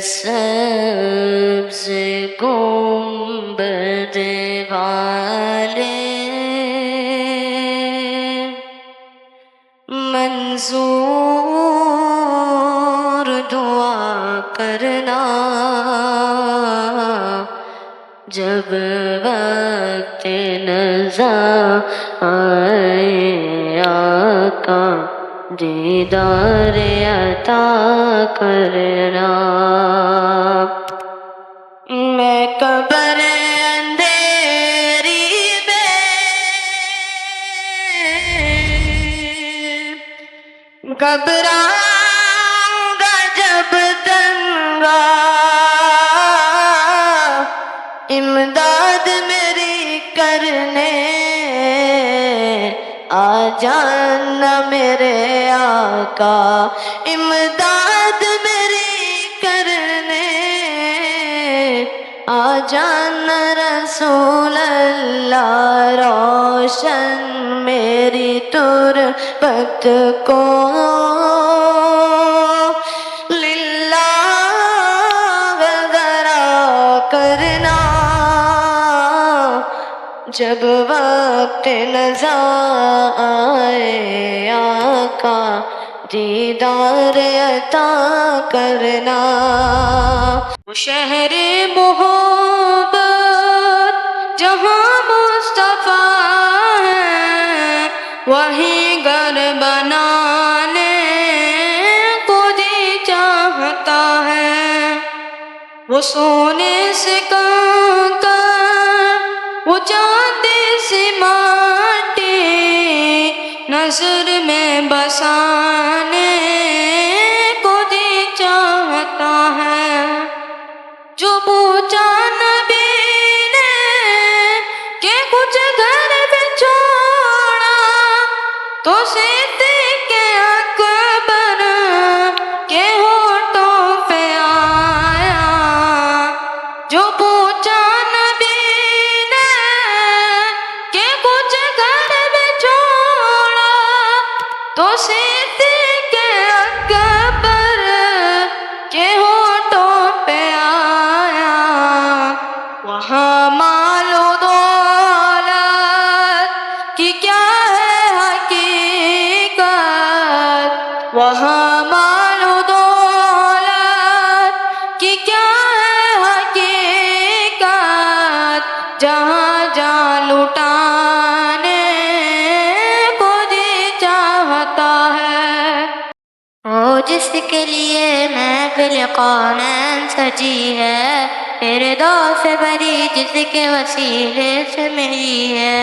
سبز گنبد والے منظور دعا کرنا جب وقت نزا آئے آقا دیدار عطا کرنا میں قبر اندھیری میں گھبراؤں گا جب تنگا امداد میری کرنے آ جانا میرے آقا امداد میری کرنے آ جانا رسول اللہ روشن میری تربت کو للہ ذرا کرنا جب وقت نزا آئے آقا دیدار عطا کرنا وہ شہر محبت جہاں مصطفیٰ ہے وہی گھر بنانے کو جی چاہتا ہے وہ سونے سے کنکر وہ چاندی سی ماٹی نظر میں بسانے کو جی چاہتا ہے جو پوچھا نبی نے کہ کچھ گھر پہ چھوڑا تو صدیق اکبر کے ہونٹوں پہ تو صدیق اکبر کے ہونٹوں پہ آیا، وہاں مال و دولت کی کیا ہے حقیقت، وہاں مال و دولت کی کیا ہے حقیقت، جہاں جہاں لٹانے کو جی چاہتا ہے۔ وہ جس کے لیے محفل کونین سجی ہے، فردوس بری جس کے وسیلے سے ملی ہے،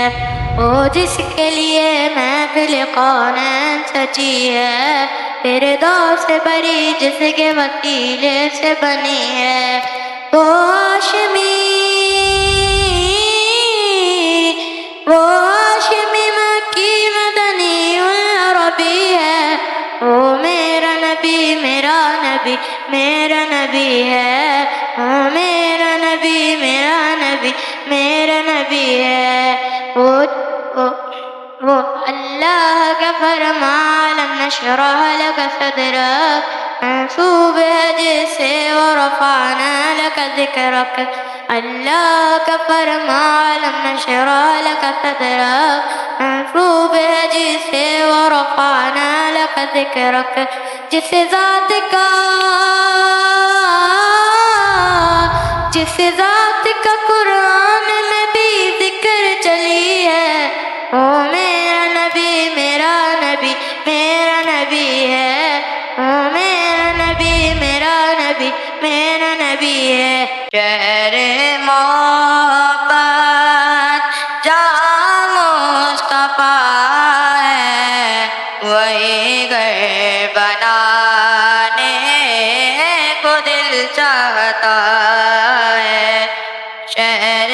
وہ جس کے لیے محفل کونین سجی ہے، فردوس بری جس کے وسیلے سے بنی ہے، وہ ہاشمی مکی مدنی عربی ہے، وہ میرا نبی میرا نبی میرا نبی ہے، وہ میرا نبی میرا نبی میرا نبی ہے، وہ اللہ کا فرمان لم نشرح لك صدرك، منصوب ہے جسے ورفعنا لك ذکرک، اللہ کا فرمان لم نشرح لك صدرك، منصوب ہے جسے ورفعنا لك ذکرک، جس ذات کا قرآن میں بھی ذکر چلی ہے، وہ میرا نبی میرا نبی میرا نبی ہے، وہ میرا نبی میرا نبی میرا نبی ہے۔ شہر محبت جہاں مصطفیٰ ہے، وہی گھر بنانے کو دل چاہتا ہے، شہر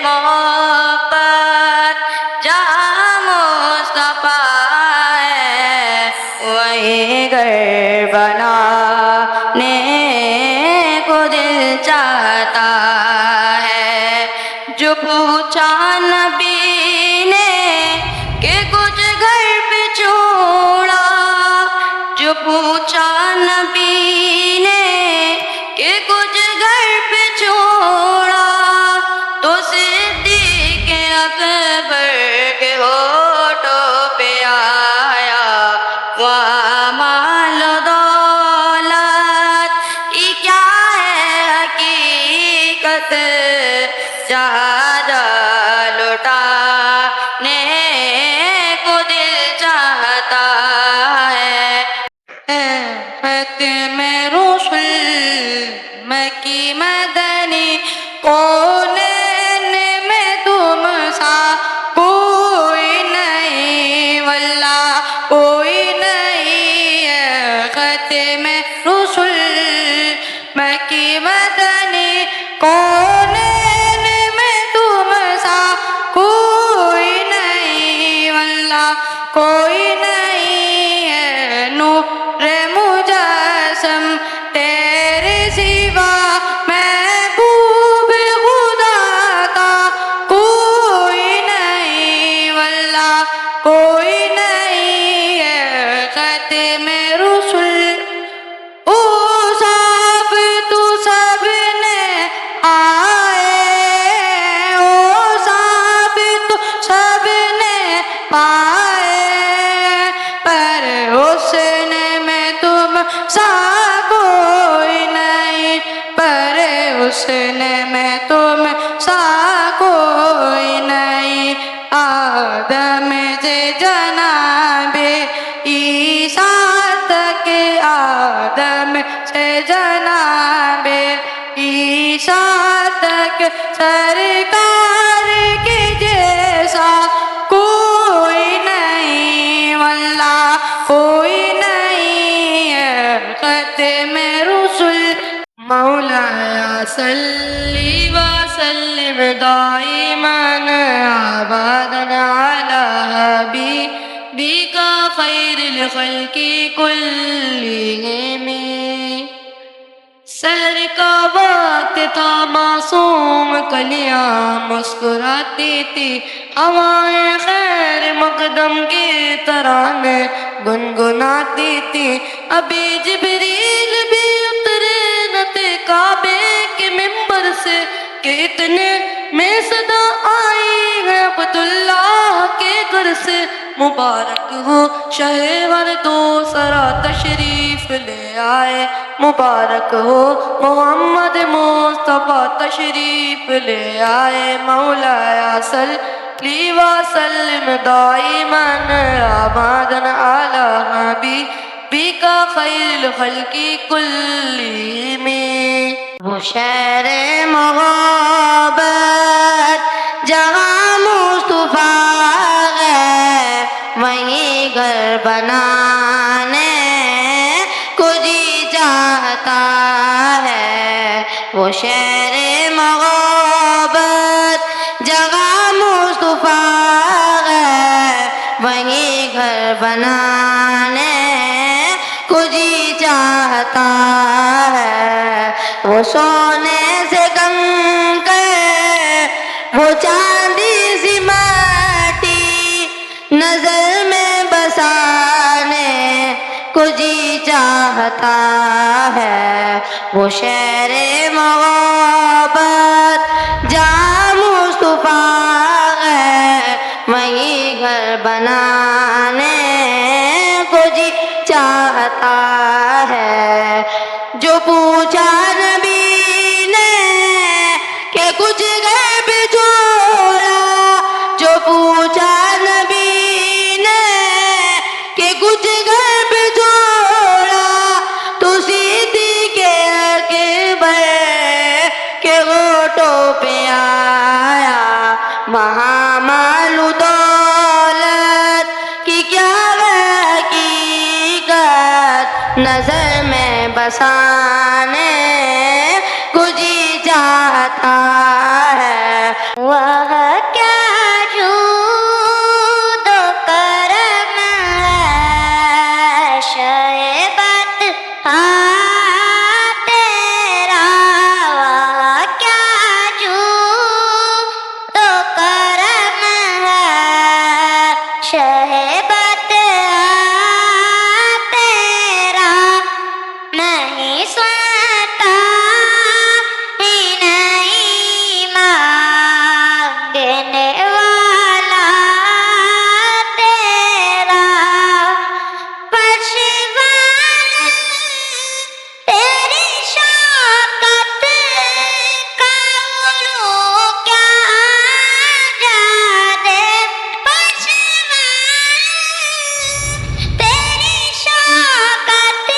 محبت جہاں مصطفیٰ ہے، وہی گھر بنانے کو دل چاہتا ہے۔ جو پوچھا نبی نے کہ کچھ گھر پہ چھوڑا، جو پوچھا نبی نے کہ کچھ گھر پہ چھوڑا، تو صدیق اکبر کے ہونٹوں پہ آیا، وہاں مال و دولت کی کیا ہے حقیقت، جہاں جہاں لٹانے کو دل چاہتا ہے۔ ختم رسل مکی مدنی کونین میں تم سا کوئی نہیں، واللہ کوئی نہیں ہے۔ ختم رسل مکی مدنی کونین میں تم سا کوئی نہیں، واللہ کوئی نہیں ہے۔ نور مجسم تیرے سوا محبوب خدا کا کوئی نہیں، واللہ کوئی نہیں ہے۔ ختم رسل اوصاف تو سب نے آئے، اوصاف تو سب نے پائے، پر حسن میں تم سا کوئی نہیں، پر حسن میں تم سا کوئی نہیں۔ آدم سے جناب عیسیٰ تک، آدم سے جناب عیسیٰ تک، سرکار کے جیسا کوئی نہیں، واللہ کوئی نہیں ہے۔ ختم رسل مولایا صلی وسلم دائما ابدا علی حبیبک خیر الخلق کلہم۔ سحر کا وقت تھا، معصوم کلیاں مسکراتی تھی، ہوائیں خیر مقدم کی ترانے گنگناتی تھی۔ ابھی جبریل بھی اترے نہ تھے کعبے کے ممبر سے کہ اتنے میں صدا آئی ہے عبداللہ کے گھر سے۔ مبارک ہو شہ ہر دوسرا تشریف لے آئے، مبارک ہو محمد مصطفیٰ تشریف لے آئے۔ مولایا صلی وسلم دائما ابدا علی حبیبک خیر الخلق کلہم۔ وہ شہر محبت جہاں مصطفیٰ ہے، وہیں گھر بنانے کو جی چاہتا ہے۔ وہ شہر محبت جگہ مصطفیٰ ہے، وہیں گھر بنانے کو جی چاہتا ہے۔ وہ سونے سے کنکر، وہ چاندی سی مٹی، نظر میں بسانے کو جی چاہتا ہے۔ وہ شہر محبت جہاں مصطفیٰ ہے، وہیں گھر بنانے کو جی چاہتا ہے۔ جو پوچھا نبی نے کہ کچھ غیب چھوڑا، جو پوچھا نبی نے کہ کچھ غیب چھوڑا، تو سیدھی کے کے ہونٹوں پہ آیا۔ وہاں مال و دولت کی کیا حقیقت، نظر میں بسانے کو جی چاہتا ہے۔ وہ کیا جود و کرم ہے، شیبت تیرا۔ وہ کیا جود و کرم ہے، شیبت تیرا۔ نہیں سنتا ہی نہیں مانگنے والا تیرا۔ پشوان تیری شوکت کا علو کیا جانے، پشوان تیری شوکت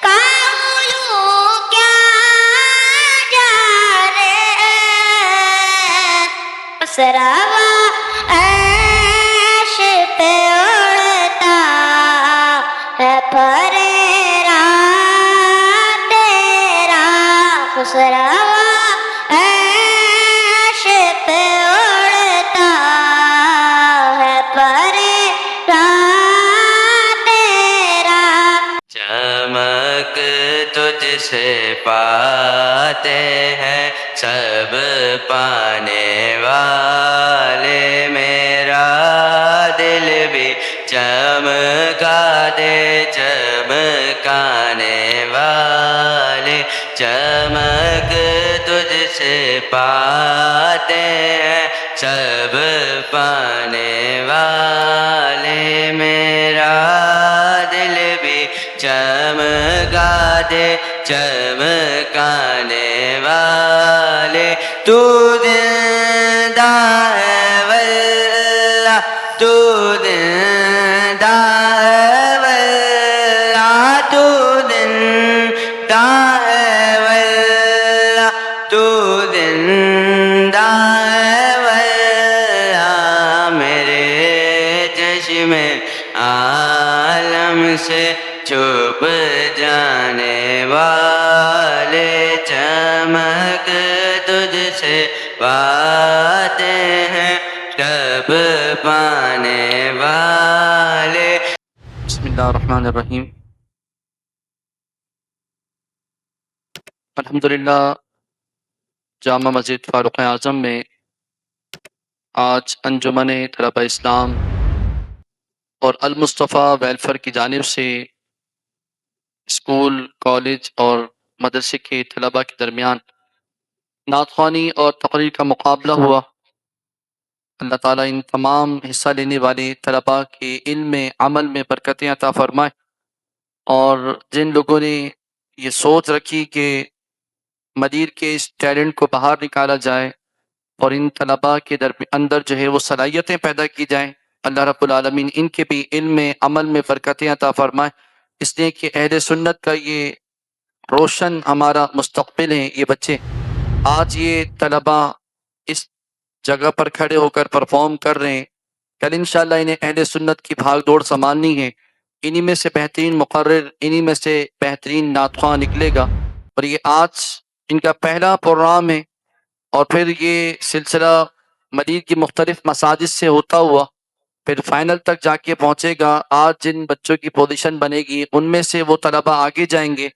کا علو کیا جانے۔ سراوا عیش پہ اڑتا ہے پھریرا تیرا۔ خسراوا عیش پہ اڑتا ہے پھریرا تیرا۔ چمک تجھ سے پاتے ہیں سب پانے والے، میرا دل بھی چمکا دے چمکانے والے۔ چمک تجھ سے پاتے ہیں سب پانے والے، میرا دل بھی چمکا دے چمکانے والے۔ تو زندہ ہے واللہ، تو زندہ ہے واللہ، تو زندہ ہے واللہ، تو زندہ ہے واللہ۔ میرے چشم عالم سے چھپ جانے والے، چمک تجھ سے پاتے ہیں سب پانے والے۔ بسم اللہ الرحمن الرحیم۔ الحمدللہ جامع مسجد فاروق اعظم میں آج انجمن طلبہ اسلام اور المصطفیٰ ویلفیئر کی جانب سے اسکول، کالج اور مدرسے کے طلبہ کے درمیان نعت خوانی اور تقریر کا مقابلہ ہوا۔ اللہ تعالیٰ ان تمام حصہ لینے والے طلبہ کے علم میں، عمل میں برکتیں عطا فرمائے، اور جن لوگوں نے یہ سوچ رکھی کہ مدیر کے اس ٹیلنٹ کو باہر نکالا جائے اور ان طلباء کے اندر جو ہے وہ صلاحیتیں پیدا کی جائیں، اللہ رب العالمین ان کے بھی علم میں، عمل میں برکتیں عطا فرمائے، اس لیے کہ اہل سنت کا یہ روشن ہمارا مستقبل ہیں یہ بچے۔ آج یہ طلباء اس جگہ پر کھڑے ہو کر پرفارم کر رہے ہیں، کل انشاءاللہ انہیں اہل سنت کی بھاگ دوڑ سنبھالنی ہے، انہی میں سے بہترین مقرر، انہی میں سے بہترین نعت خواں نکلے گا، اور یہ آج ان کا پہلا پروگرام ہے، اور پھر یہ سلسلہ مدینہ کی مختلف مساجد سے ہوتا ہوا پھر فائنل تک جا کے پہنچے گا۔ آج جن بچوں کی پوزیشن بنے گی ان میں سے وہ طلبہ آگے جائیں گے،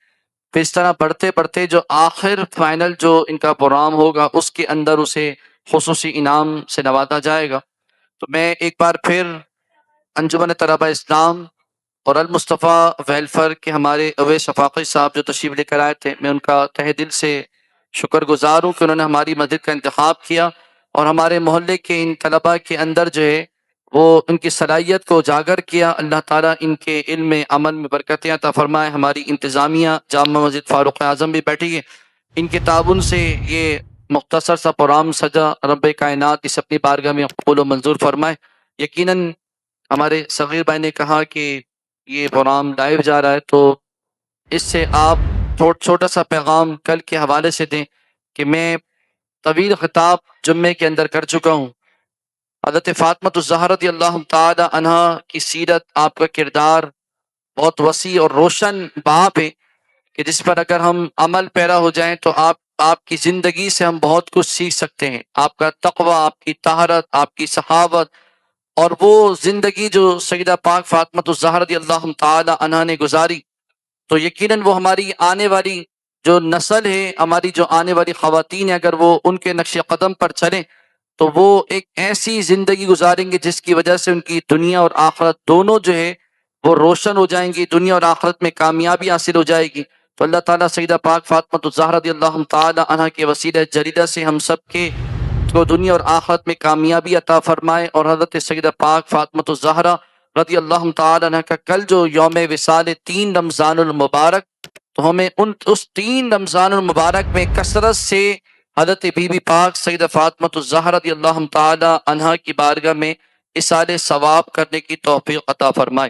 پھر اس طرح بڑھتے بڑھتے جو آخر فائنل جو ان کا پروگرام ہوگا اس کے اندر اسے خصوصی انعام سے نوازا جائے گا۔ تو میں ایک بار پھر انجمن طلبہ اسلام اور المصطفیٰ ویلفیئر کے ہمارے اویس شفاقی صاحب جو تشریف لے کر آئے تھے، میں ان کا تہ دل سے شکر گزار ہوں کہ انہوں نے ہماری مسجد کا انتخاب کیا اور ہمارے محلے کے ان طلباء کے اندر جو ہے وہ ان کی صلاحیت کو اجاگر کیا۔ اللہ تعالیٰ ان کے علم میں، عمل میں برکتیں عطا فرمائے۔ ہماری انتظامیہ جامع مسجد فاروق اعظم بھی بیٹھی ہے، ان کے تعاون سے یہ مختصر سا پروگرام سجا، رب کائنات اس اپنی بارگاہ میں قبول و منظور فرمائے۔ یقیناً ہمارے صغیر بھائی نے کہا کہ یہ پروگرام لائیو جا رہا ہے، تو اس سے آپ چھوٹا سا پیغام کل کے حوالے سے دیں کہ میں طویل خطاب جمعے کے اندر کر چکا ہوں۔ حضرت فاطمۃ الزہرا رضی اللہ تعالی عنہا کی سیرت، آپ کا کردار بہت وسیع اور روشن باپ ہے کہ جس پر اگر ہم عمل پیرا ہو جائیں تو آپ کی زندگی سے ہم بہت کچھ سیکھ سکتے ہیں۔ آپ کا تقوی، آپ کی طہارت، آپ کی سخاوت، اور وہ زندگی جو سیدہ پاک فاطمۃ الزہرا رضی اللہ تعالی عنہا نے گزاری، تو یقیناً وہ ہماری آنے والی جو نسل ہے، ہماری جو آنے والی خواتین ہیں، اگر وہ ان کے نقش قدم پر چلیں تو وہ ایک ایسی زندگی گزاریں گے جس کی وجہ سے ان کی دنیا اور آخرت دونوں جو ہے وہ روشن ہو جائیں گی، دنیا اور آخرت میں کامیابی حاصل ہو جائے گی۔ تو اللہ تعالیٰ سیدہ پاک فاطمۃ الزہرا رضی اللہ تعالی عنہا کے وسیلہ جلیلہ سے ہم سب کے کو دنیا اور آخرت میں کامیابی عطا فرمائے، اور حضرت سیدہ پاک فاطمۃ الزہرا رضی اللہ تعالی عنہ کا کل جو یوم وصال 3 رمضان المبارک، تو ہمیں اس 3 رمضان المبارک میں کثرت سے حضرت بی بی پاک سیدہ فاطمۃ الزہرا رضی اللہ تعالی عنہا کی بارگاہ میں اصال ثواب کرنے کی توفیق عطا فرمائے۔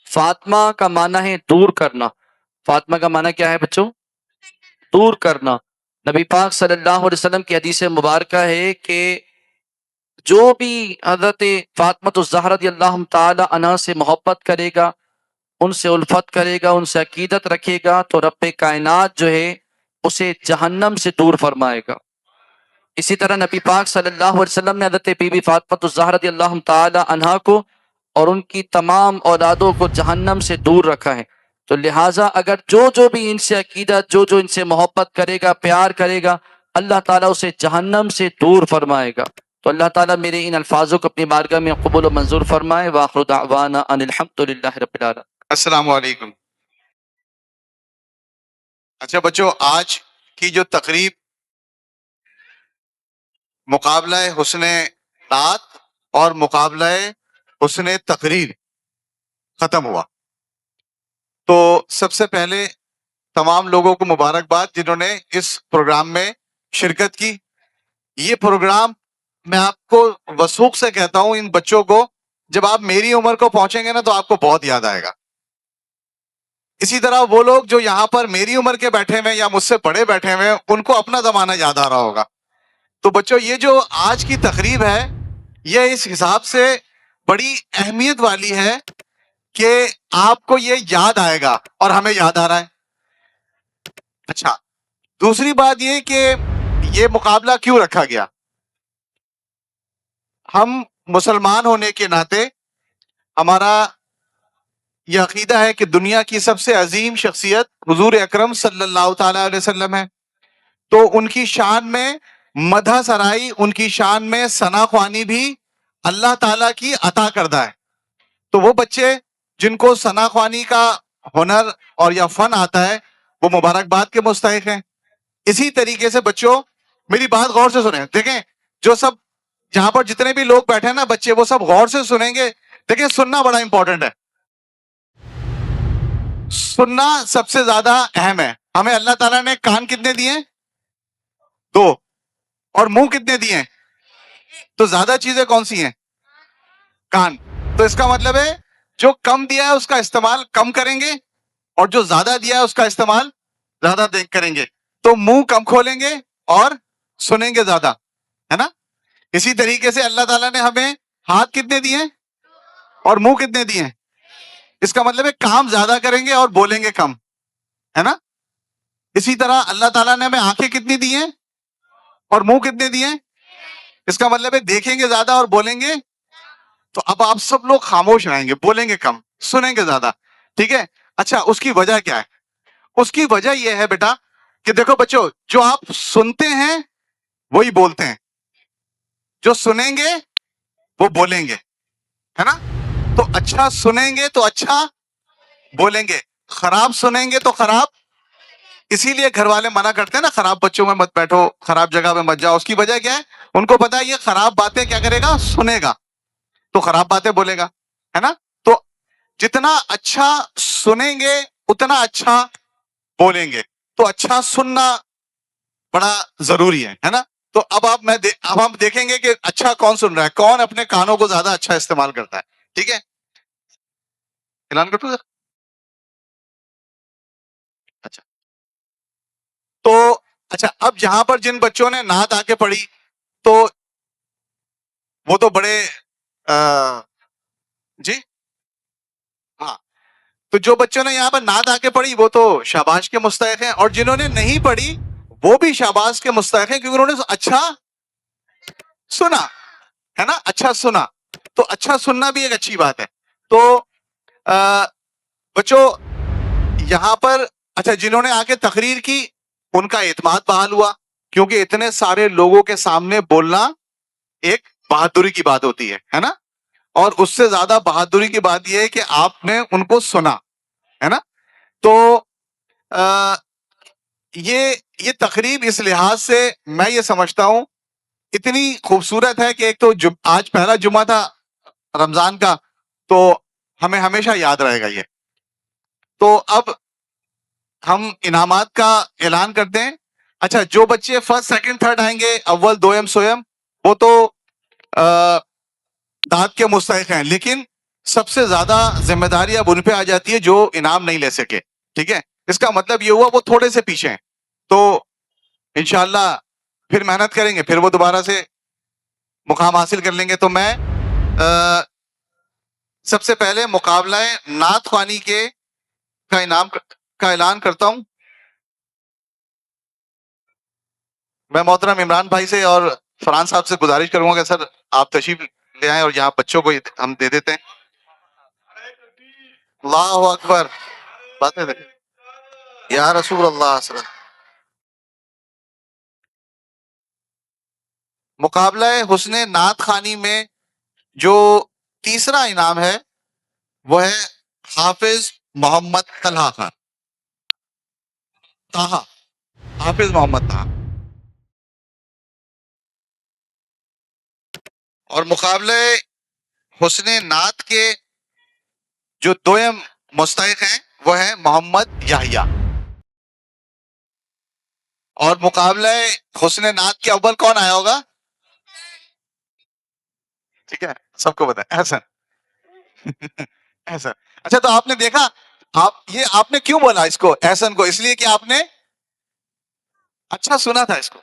فاطمہ کا معنی ہے دور کرنا۔ فاطمہ کا معنی کیا ہے بچوں؟ دور کرنا۔ نبی پاک صلی اللہ علیہ وسلم کی حدیث مبارکہ ہے کہ جو بھی حضرت فاطمۃ الزہرا رضی اللہ تعالی عنہا سے محبت کرے گا، ان سے الفت کرے گا، ان سے عقیدت رکھے گا، تو رب کائنات جو ہے اسے جہنم سے دور فرمائے گا۔ اسی طرح نبی پاک صلی اللہ علیہ وسلم نے حضرت بی بی فاطمۃ الزہرا رضی اللہ تعالی عنہا کو اور ان کی تمام اولادوں کو جہنم سے دور رکھا ہے۔ تو لہٰذا اگر جو بھی ان سے عقیدت، جو ان سے محبت کرے گا، پیار کرے گا، اللہ تعالیٰ اسے جہنم سے دور فرمائے گا۔ تو اللہ تعالیٰ میرے ان الفاظوں کو اپنی بارگاہ میں قبول و منظور فرمائے۔ وآخر دعوانا ان الحمد للہ رب العالمین۔ السلام علیکم۔ اچھا بچوں، آج کی جو تقریب مقابلہ حسن نعت اور مقابلہ حسن تقریر ختم ہوا، تو سب سے پہلے تمام لوگوں کو مبارکباد جنہوں نے اس پروگرام میں شرکت کی۔ یہ پروگرام میں آپ کو وثوق سے کہتا ہوں، ان بچوں کو جب آپ میری عمر کو پہنچیں گے نا تو آپ کو بہت یاد آئے گا۔ اسی طرح وہ لوگ جو یہاں پر میری عمر کے بیٹھے ہوئے یا مجھ سے بڑے بیٹھے ہوئے ہیں، ان کو اپنا زمانہ یاد آ رہا ہوگا۔ تو بچوں، یہ جو آج کی تقریب ہے یہ اس حساب سے بڑی اہمیت والی ہے کہ آپ کو یہ یاد آئے گا اور ہمیں یاد آ رہا ہے۔ اچھا، دوسری بات یہ کہ یہ مقابلہ کیوں رکھا گیا؟ ہم مسلمان ہونے کے ناطے ہمارا یہ عقیدہ ہے کہ دنیا کی سب سے عظیم شخصیت حضور اکرم صلی اللہ تعالی علیہ وسلم ہے، تو ان کی شان میں مدح سرائی، ان کی شان میں ثنا خوانی بھی اللہ تعالیٰ کی عطا کردہ ہے. تو وہ بچے جن کو ثنا خوانی کا ہنر اور یا فن آتا ہے وہ مبارکباد کے مستحق ہیں. اسی طریقے سے بچوں میری بات غور سے سنیں. دیکھیں جو سب جہاں پر جتنے بھی لوگ بیٹھے ہیں نا بچے، وہ سب غور سے سنیں گے. دیکھیں سننا بڑا امپورٹنٹ ہے، سننا سب سے زیادہ اہم ہے. ہمیں اللہ تعالیٰ نے کان کتنے دیے؟ 2. اور منہ کتنے دیے؟ تو زیادہ چیزیں کون سی ہیں؟ کان. تو اس کا مطلب ہے جو کم دیا ہے اس کا استعمال کم کریں گے، اور جو زیادہ دیا ہے اس کا استعمال زیادہ کریں گے. تو منہ کم کھولیں گے اور سنیں گے زیادہ، ہے نا. اسی طریقے سے اللہ تعالیٰ نے ہمیں ہاتھ کتنے دیے اور منہ کتنے دیے؟ اس کا مطلب ہے کام زیادہ کریں گے اور بولیں گے کم، ہے نا. اسی طرح اللہ تعالیٰ نے ہمیں آنکھیں کتنی دی ہیں اور منہ کتنے دیے؟ اس کا مطلب ہے دیکھیں گے زیادہ اور بولیں گے. تو اب آپ سب لوگ خاموش رہیں گے، بولیں گے کم، سنیں گے زیادہ. ٹھیک ہے. اچھا اس کی وجہ کیا ہے؟ اس کی وجہ یہ ہے بیٹا کہ دیکھو بچوں، جو آپ سنتے ہیں وہی بولتے ہیں، جو سنیں گے وہ بولیں گے، ہے نا. تو اچھا سنیں گے تو اچھا بولیں گے، خراب سنیں گے تو خراب. اسی لیے گھر والے منع کرتے ہیں نا خراب بچوں میں مت بیٹھو، خراب جگہ میں مت جاؤ. اس کی وجہ کیا ہے؟ ان کو پتا ہے یہ خراب باتیں کیا کرے گا؟ سنے گا، تو خراب باتیں بولے گا، ہے نا. تو جتنا اچھا سنیں گے اتنا اچھا بولیں گے. تو اچھا سننا بڑا ضروری ہے نا. تو اب اب ہم دیکھیں گے کہ اچھا کون سن رہا ہے، کون اپنے کانوں کو زیادہ اچھا استعمال کرتا ہے. ٹھیک ہے، اعلان کر دوں سر. اچھا تو اچھا اب جہاں پر جن بچوں نے نعت آ کے پڑھی تو وہ تو بڑے جی ہاں، تو جو بچوں نے یہاں پر نعت آ کے پڑھی وہ تو شاباش کے مستحق ہیں، اور جنہوں نے نہیں پڑھی وہ بھی شاباش کے مستحق ہیں کیونکہ انہوں نے اچھا سنا، ہے نا. اچھا سنا تو اچھا سننا بھی ایک اچھی بات ہے. تو بچوں یہاں پر اچھا جنہوں نے آ کے تقریر کی ان کا اعتماد بحال ہوا، کیونکہ اتنے سارے لوگوں کے سامنے بولنا ایک بہادری کی بات ہوتی ہے نا. اور اس سے زیادہ بہادری کی بات یہ ہے کہ آپ نے ان کو سنا، ہے نا. تو یہ تقریب اس لحاظ سے میں یہ سمجھتا ہوں اتنی خوبصورت ہے کہ ایک تو آج پہلا جمعہ تھا رمضان کا، تو ہمیں ہمیشہ یاد رہے گا یہ. تو اب ہم انعامات کا اعلان کرتے ہیں. اچھا جو بچے فرسٹ سیکنڈ تھرڈ آئیں گے، اول دویم سویم، وہ تو داد کے مستحق ہیں، لیکن سب سے زیادہ ذمہ داری اب ان پہ آ جاتی ہے جو انعام نہیں لے سکے. ٹھیک ہے، اس کا مطلب یہ ہوا وہ تھوڑے سے پیچھے ہیں. تو انشاءاللہ پھر محنت کریں گے، پھر وہ دوبارہ سے مقام حاصل کر لیں گے. تو میں سب سے پہلے مقابلہ نعت خوانی کے کا انعام کا اعلان کرتا ہوں. میں محترم عمران بھائی سے اور فرحان صاحب سے گزارش کروں گا کہ سر آپ تشریف لے آئیں اور یہاں بچوں کو ہم دے دیتے ہیں. اللہ اکبر، باتیں یا رسول اللہ صلی اللہ علیہ وسلم. مقابلہ حسن نعت خوانی میں جو تیسرا انعام ہے وہ ہے حافظ محمد طلحہ خان. طاہا، حافظ محمد طاہا. اور مقابلہ حسن نعت کے جو دویم مستحق ہیں وہ ہے محمد یحییٰ. اور مقابلہ حسن نعت کے اول کون آیا ہوگا؟ ٹھیک ہے سب کو پتا ہے، احسن. احسن. اچھا تو آپ نے دیکھا آپ نے کیوں بولا اس کو احسن کو؟ اس لیے کہ آپ نے اچھا سنا تھا اس کو.